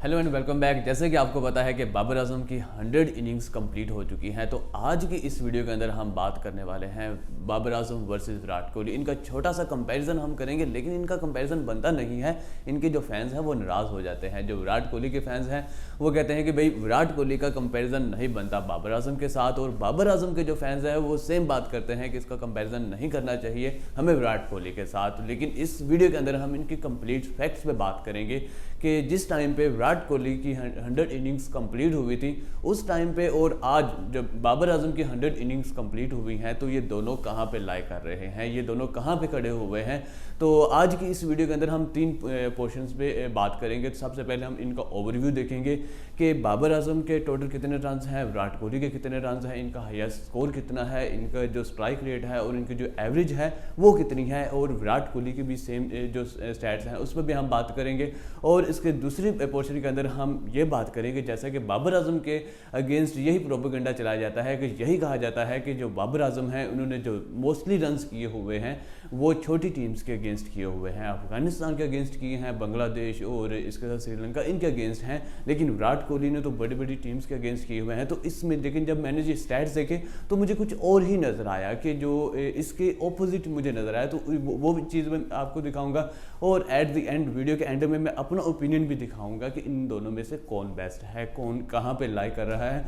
Hello and welcome back. जैसे कि आपको पता है कि बाबर आजम की 100 इनिंग्स कंप्लीट हो चुकी हैं, तो आज की इस वीडियो के अंदर हम बात करने वाले हैं बाबर आजम वर्सेस विराट कोहली। इनका छोटा सा कंपैरिजन हम करेंगे, लेकिन इनका कंपैरिजन बनता नहीं है। इनके जो फैंस हैं वो नाराज़ हो जाते हैं। जो विराट कोहली के फैंस हैं वो कहते हैं कि भाई विराट कोहली का कंपैरिजन नहीं बनता बाबर आजम के साथ, और बाबर आजम के जो फैंस हैं वो सेम बात करते हैं कि इसका कंपैरिजन नहीं करना चाहिए हमें विराट कोहली के साथ। लेकिन इस वीडियो के अंदर हम इनकी कंप्लीट फैक्ट्स पे बात करेंगे कि जिस टाइम पे विराट कोहली की 100 इनिंग्स कंप्लीट हुई थी उस टाइम पे और आज जब बाबर आजम की 100 इनिंग्स कंप्लीट हुई हैं, तो ये दोनों कहाँ पे लाई कर रहे हैं, ये दोनों कहाँ पे खड़े हुए हैं। तो आज की इस वीडियो के अंदर हम तीन पोर्शंस पे बात करेंगे। तो सबसे पहले हम इनका ओवरव्यू देखेंगे कि बाबर आजम के टोटल कितने रन हैं, विराट कोहली के कितने रन हैं, इनका हाईएस्ट स्कोर कितना है, इनका जो स्ट्राइक रेट है और इनकी जो एवरेज है वो कितनी है, और विराट कोहली की भी सेम जो स्टैट्स हैं उस पर भी हम बात करेंगे। और इसके दूसरी पोर्शन के अंदर हम ये बात करेंगे जैसा कि बाबर आजम के अगेंस्ट यही प्रोपेगेंडा चलाया जाता है कि यही कहा जाता है कि जो बाबर आजम हैं उन्होंने जो मोस्टली रन्स किए हुए हैं वो छोटी टीम्स के अगेंस्ट किए हुए हैं, अफगानिस्तान के अगेंस्ट किए हैं, बांग्लादेश और इसके साथ श्रीलंका इनके अगेंस्ट हैं। लेकिन विराट कोहली ने तो बड़ी बड़ी टीम्स के अगेंस्ट किए हुए हैं। तो इसमें लेकिन जब मैंने ये स्टैट्स देखे तो मुझे कुछ और ही नज़र आया कि जो इसके ऑपोजिट मुझे नज़र आया। तो वो चीज़ मैं आपको दिखाऊंगा, और एट द एंड वीडियो के एंड में मैं अपना ओपिनियन भी दिखाऊंगा कि इन दोनों में से कौन बेस्ट है, कौन कहाँ पे लाई कर रहा है।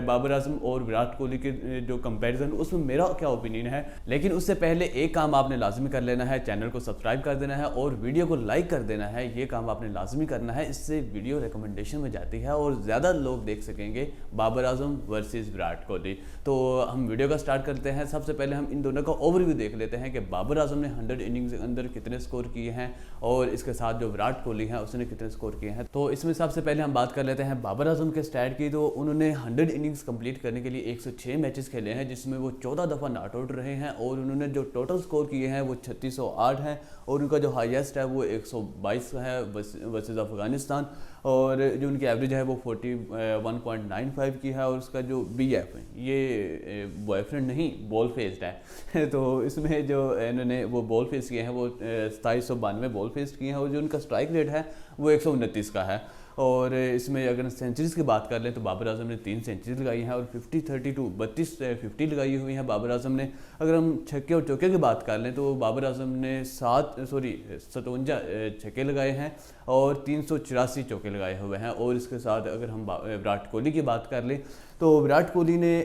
बाबर आजम और विराट कोहली के जो कंपैरिजन उसमें मेरा क्या ओपिनियन है। लेकिन उससे पहले एक काम आपने लाजमी कर लेना है, चैनल को सब्सक्राइब कर देना है और वीडियो को लाइक कर देना है। ये काम आपने लाजमी करना है, इससे वीडियो रिकमेंडेशन में जाती है और ज़्यादा लोग देख सकेंगे बाबर आजम वर्सेस विराट कोहली। तो हम वीडियो का स्टार्ट करते हैं। सबसे पहले हम इन दोनों का ओवरव्यू देख लेते हैं कि बाबर आजम ने 100 इनिंग्स के अंदर कितने स्कोर किए हैं और इसके साथ जो विराट कोहली है उसने कितने स्कोर किए हैं। तो इसमें सबसे पहले हम बात कर लेते हैं बाबर आजम के स्टैट की। तो उन्होंने 100 इनिंग्स कंप्लीट करने के लिए 106 मैचेस खेले हैं, जिसमें वो 14 दफ़ा नॉट आउट रहे हैं, और उन्होंने जो टोटल स्कोर किए हैं वो 3608 है, और उनका जो हाईएस्ट है वो 122 है वर्सेस अफगानिस्तान, और जो उनकी एवरेज है वो 41.95 की है, और उसका जो BF ये बॉयफ्रेंड नहीं बॉल फेस्ड है तो इसमें जो इन्होंने वो बॉल फेस किए हैं वो 2792 बॉल फेस किए हैं, और जो उनका स्ट्राइक रेट है वो 129 का है। और इसमें अगर सेंचुरीज की बात कर लें तो बाबर आजम ने 3 सेंचुरी लगाई हैं और 32 50 लगाई हुई हैं बाबर आजम ने। अगर हम छक्के और चौके की बात कर लें तो बाबर आजम ने 57 छक्के लगाए हैं और 384 चौके लगाए हुए हैं। और इसके साथ अगर हम विराट कोहली की बात कर लें तो विराट कोहली ने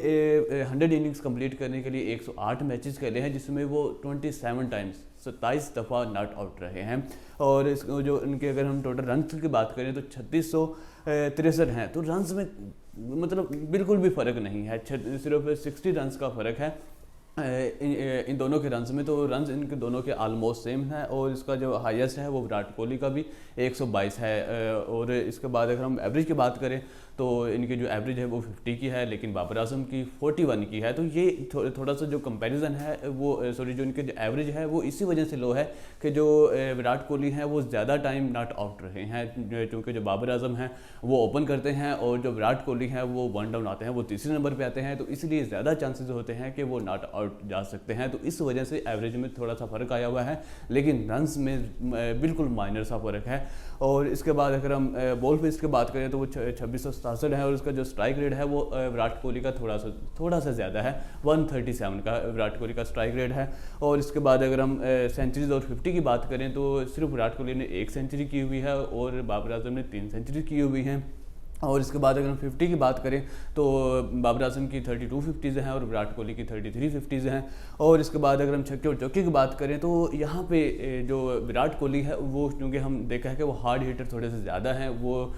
100 इनिंग्स कंप्लीट करने के लिए 108 मैचेस खेले हैं, जिसमें वो 27 टाइम्स 27 दफ़ा नॉट आउट रहे हैं। और इस जो इनके अगर हम टोटल रन की बात करें तो 3663 हैं। तो रन्स में मतलब बिल्कुल भी फ़र्क नहीं है, सिर्फ 60 रन्स का फ़र्क है इन दोनों के रन्स में। तो रन्स इनके दोनों के आलमोस्ट सेम है, और इसका जो हाईएस्ट है वो विराट कोहली का भी 122 है। और इसके बाद अगर हम एवरेज की बात करें तो इनकी जो एवरेज है वो 50 की है, लेकिन बाबर आजम की 41 की है। तो ये थोड़ा सा जो कंपैरिजन है वो जो इनके जो एवरेज है वो इसी वजह से लो है कि जो विराट कोहली हैं वो ज़्यादा टाइम नॉट आउट रहे हैं, क्योंकि जो बाबर आजम हैं वो ओपन करते हैं और जो विराट कोहली हैं वो 1 डाउन आते हैं, वो तीसरे नंबर पर आते हैं, तो इसलिए ज़्यादा चांसेस होते हैं कि वो नॉट आउट जा सकते हैं। तो इस वजह से एवरेज में थोड़ा सा फ़र्क आया हुआ है, लेकिन रन्स में बिल्कुल माइनर सा फ़र्क है। और इसके बाद अगर हम बॉल फेस की बात करें तो वो 2667 है, और उसका जो स्ट्राइक रेट है वो विराट कोहली का थोड़ा सा ज़्यादा है, 137 का विराट कोहली का स्ट्राइक रेट है। और इसके बाद अगर हम सेंचुरीज और 50 की बात करें तो सिर्फ विराट कोहली ने 1 सेंचुरी की हुई है और बाबर आजम ने 3 सेंचुरी की हुई हैं। और इसके बाद अगर हम 50 की बात करें तो बाबर आजम की 32 50s हैं और विराट कोहली की 33 50s हैं। और इसके बाद अगर हम छक्के और चौके की बात करें तो यहाँ पे जो विराट कोहली है वो क्योंकि हम देखा है कि वो हार्ड हिटर थोड़े से ज़्यादा हैं, वो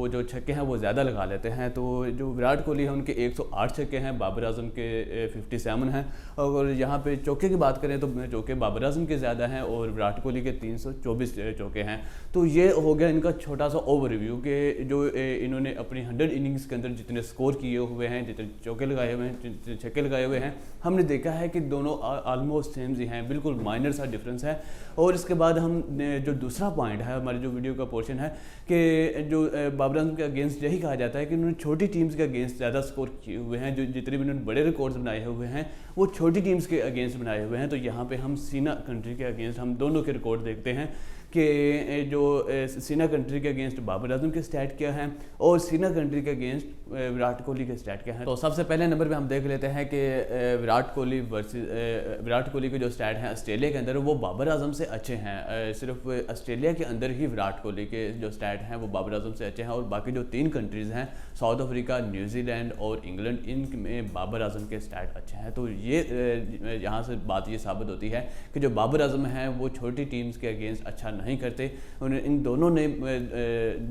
जो छक्के हैं वो ज़्यादा लगा लेते हैं। तो जो विराट कोहली है उनके 108 छक्के हैं, बाबर आजम के 57 हैं। और यहाँ पे चौके की बात करें तो चौके बाबर आजम के ज़्यादा हैं और विराट कोहली के 324 चौके हैं। तो ये हो गया इनका छोटा सा ओवरव्यू कि जो इन्होंने अपनी 100 इनिंग्स के अंदर जितने स्कोर किए हुए हैं, जितने चौके लगाए हुए हैं, जितने छक्के लगाए हुए हैं, हमने देखा है कि दोनों ऑलमोस्ट सेम ही हैं, बिल्कुल माइनर सा डिफरेंस है। और इसके बाद हम जो दूसरा पॉइंट है हमारे जो वीडियो का पोर्शन है कि जो बाबर आजम के अगेंस्ट यही कहा जाता है कि उन्होंने छोटी टीम्स के अगेंस्ट ज़्यादा स्कोर किए हुए हैं, जो जितने भी उन्होंने बड़े रिकॉर्ड्स बनाए हुए हैं वो छोटी टीम्स के अगेंस्ट बनाए हुए हैं। तो यहाँ पे हम सीना कंट्री के अगेंस्ट हम दोनों के रिकॉर्ड देखते हैं कि जो सीना कंट्री के अगेंस्ट बाबर आजम के स्टैट क्या हैं और सीना कंट्री के अगेंस्ट विराट कोहली के स्टैट क्या हैं। तो सबसे पहले नंबर पे हम देख लेते हैं कि विराट कोहली के जो स्टैट हैं ऑस्ट्रेलिया के अंदर वो बाबर आजम से अच्छे हैं। सिर्फ ऑस्ट्रेलिया के अंदर ही विराट कोहली के जो स्टैट हैं वो बाबर आजम से अच्छे हैं और बाकी जो 3 कंट्रीज़ हैं साउथ अफ्रीका, न्यूजीलैंड और इंग्लैंड, इनमें बाबर आजम के स्टैट अच्छे हैं। तो ये यहाँ से बात ये साबित होती है कि जो बाबर आजम हैं वो छोटी टीम्स के अगेंस्ट अच्छा नहीं करते। इन दोनों ने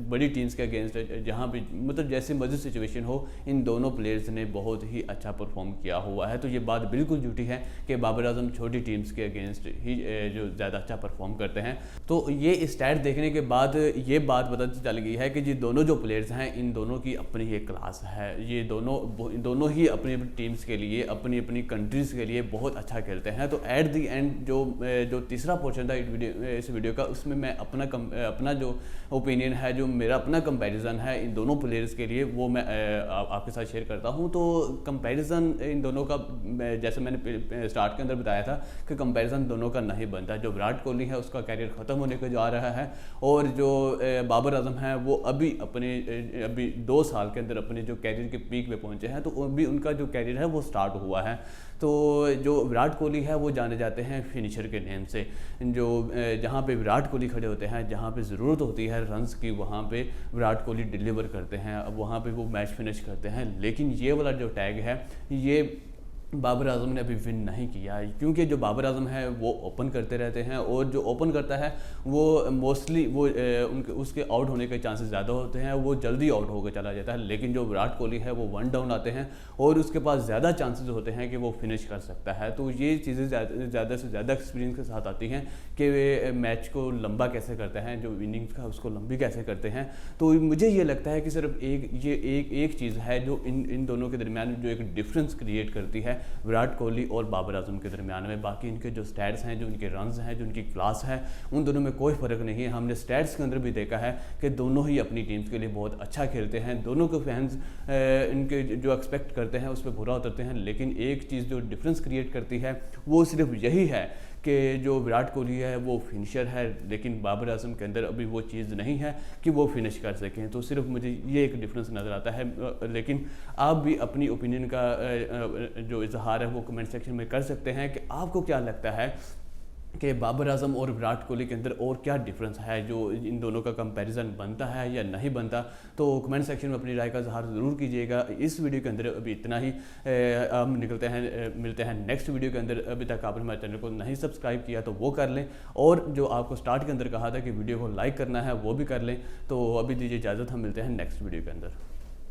बड़ी टीम्स के अगेंस्ट जहाँ भी मतलब जैसे मर्जी सिचुएशन हो, इन दोनों प्लेयर्स ने बहुत ही अच्छा परफॉर्म किया हुआ है। तो ये बात बिल्कुल झूठी है कि बाबर आजम छोटी टीम्स के अगेंस्ट ही जो ज़्यादा अच्छा परफॉर्म करते हैं। तो ये स्टैट देखने के बाद ये बात पता चल गई है कि जी दोनों जो प्लेयर्स हैं इन दोनों की अपनी एक क्लास है। ये दोनों ही अपनी अपनी टीम्स के लिए, अपनी अपनी कंट्रीज़ के लिए बहुत अच्छा खेलते हैं। तो एट दी एंड जो तीसरा पोर्शन था इस वीडियो का, उसमें मैं अपना जो ओपिनियन है, जो मेरा अपना कंपैरिजन है इन दोनों प्लेयर्स के लिए, वो मैं आपके साथ शेयर करता हूं। तो कंपैरिजन इन दोनों का, जैसे मैंने स्टार्ट के अंदर बताया था कि कंपैरिजन दोनों का नहीं बनता। जो विराट कोहली है उसका कैरियर ख़त्म होने को जा रहा है और जो बाबर आजम है वो अभी 2 साल के अंदर अपने जो कैरियर के पीक पे पहुंचे हैं। तो अभी उनका जो कैरियर है वो स्टार्ट हुआ है। तो जो विराट कोहली है वो जाने जाते हैं फिनिशर के नेम से। जो जहाँ पे विराट कोहली खड़े होते हैं, जहाँ पे ज़रूरत होती है रन्स की, वहाँ पे विराट कोहली डिलीवर करते हैं, अब वहाँ पे वो मैच फिनिश करते हैं। लेकिन ये वाला जो टैग है ये बाबर आजम ने अभी विन नहीं किया, क्योंकि जो बाबर आजम है वो ओपन करते रहते हैं और जो ओपन करता है वो मोस्टली उसके आउट होने के चांसेस ज़्यादा होते हैं, वो जल्दी आउट होकर चला जाता है। लेकिन जो विराट कोहली है वो 1 डाउन आते हैं और उसके पास ज़्यादा चांसेस होते हैं कि वो फिनिश कर सकता है। तो ये चीज़ें ज़्यादा से ज़्यादा एक्सपीरियंस के साथ आती हैं कि वे मैच को लंबा कैसे करते हैं, जो इनिंग्स का उसको लंबी कैसे करते हैं। तो मुझे ये लगता है कि सिर्फ एक चीज़ है जो इन दोनों के दरमियान जो एक डिफरेंस क्रिएट करती है विराट कोहली और बाबर आजम के दरमियान में। बाकी इनके जो स्टैट्स हैं, जो इनके रन्स हैं, जो इनकी क्लास है, उन दोनों में कोई फ़र्क नहीं है। हमने स्टैट्स के अंदर भी देखा है कि दोनों ही अपनी टीम्स के लिए बहुत अच्छा खेलते हैं। दोनों के फैंस इनके जो एक्सपेक्ट करते हैं उस पर बुरा उतरते हैं। लेकिन एक चीज़ जो डिफरेंस क्रिएट करती है वो सिर्फ यही है कि जो विराट कोहली है वो फिनिशर है, लेकिन बाबर आजम के अंदर अभी वो चीज़ नहीं है कि वो फिनिश कर सकें। तो सिर्फ मुझे ये एक डिफरेंस नज़र आता है। लेकिन आप भी अपनी ओपिनियन का जो इजहार है वो कमेंट सेक्शन में कर सकते हैं कि आपको क्या लगता है कि बाबर आजम और विराट कोहली के अंदर और क्या डिफरेंस है, जो इन दोनों का कंपैरिजन बनता है या नहीं बनता। तो कमेंट सेक्शन में अपनी राय का इजहार ज़रूर कीजिएगा। इस वीडियो के अंदर अभी इतना ही। हम मिलते हैं नेक्स्ट वीडियो के अंदर। अभी तक आपने हमारे चैनल को नहीं सब्सक्राइब किया तो वो कर लें, और जो आपको स्टार्ट के अंदर कहा था कि वीडियो को लाइक करना है वो भी कर लें। तो अभी दीजिए इजाज़त, हम मिलते हैं नेक्स्ट वीडियो के अंदर।